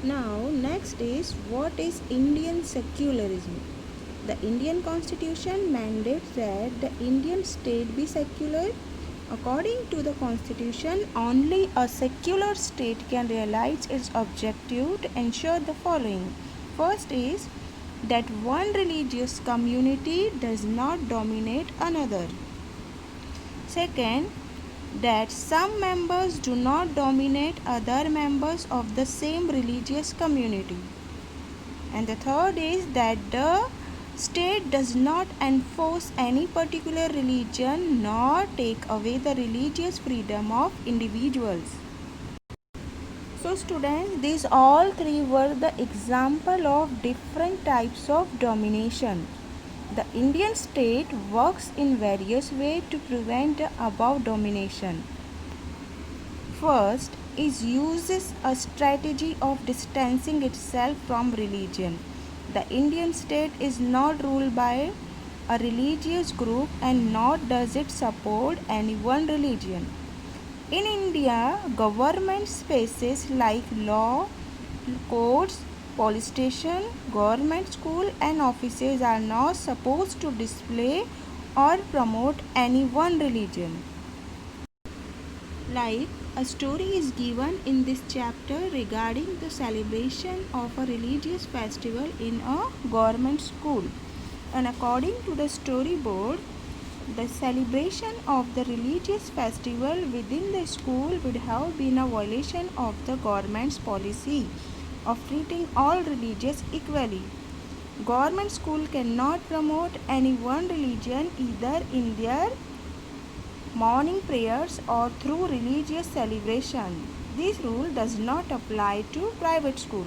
Now, next is what is Indian secularism? The Indian constitution mandates that the Indian state be secular. According to the constitution, only a secular state can realize its objective to ensure the following. First is that one religious community does not dominate another. Second, that some members do not dominate other members of the same religious community. And the third is that the state does not enforce any particular religion nor take away the religious freedom of individuals. So students, these all three were the example of different types of domination. The Indian state works in various ways to prevent the above domination. First is uses a strategy of distancing itself from religion. The Indian state is not ruled by a religious group and nor does it support any one religion. In India, government spaces like law, courts, police station, government school and offices are not supposed to display or promote any one religion. Like a story is given in this chapter regarding the celebration of a religious festival in a government school. And according to the storyboard, the celebration of the religious festival within the school would have been a violation of the government's policy of treating all religions equally. Government school cannot promote any one religion either in their morning prayers or through religious celebration. This rule does not apply to private school.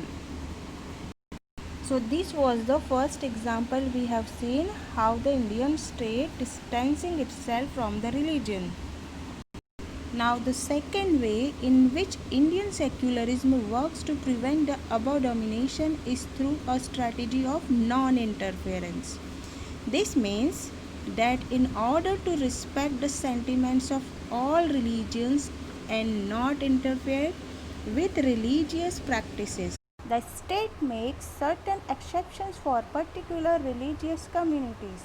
So this was the first example we have seen how the Indian state distancing itself from the religion. Now the second way in which Indian secularism works to prevent the above domination is through a strategy of non-interference. This means that in order to respect the sentiments of all religions and not interfere with religious practices, the state makes certain exceptions for particular religious communities.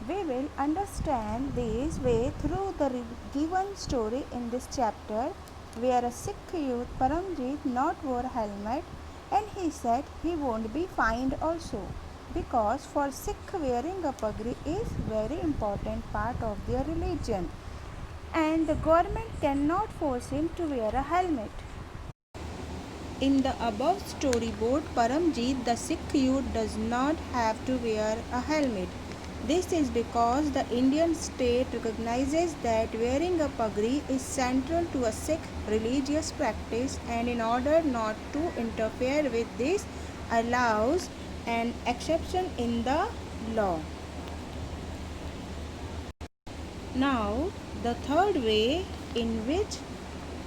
We will understand this way through the given story in this chapter, where a Sikh youth Paramjit not wore helmet and he said he won't be fined also, because for Sikh wearing a pagri is very important part of their religion and the government cannot force him to wear a helmet. In the above storyboard, Paramjit, the Sikh youth, does not have to wear a helmet. This is because the Indian state recognizes that wearing a pagri is central to a Sikh religious practice, and in order not to interfere with this, allows an exception in the law. Now, the third way in which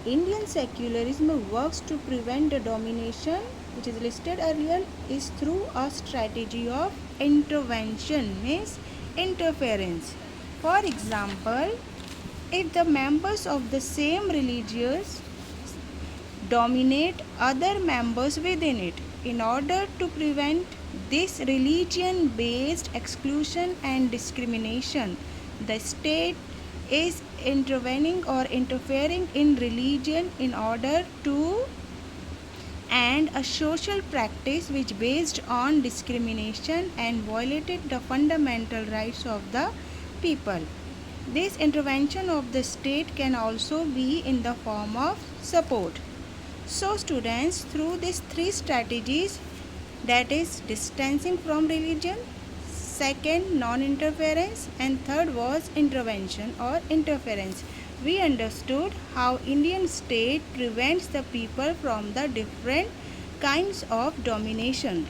Indian secularism works to prevent the domination, which is listed earlier, is through a strategy of intervention, means interference. For example, if the members of the same religions dominate other members within it, in order to prevent this religion based exclusion and discrimination, the state is intervening or interfering in religion in order to end a social practice which based on discrimination and violated the fundamental rights of the people. This intervention of the state can also be in the form of support. So students, through these three strategies, that is distancing from religion, second non-interference, and third was intervention or interference, we understood how Indian state prevents the people from the different kinds of domination.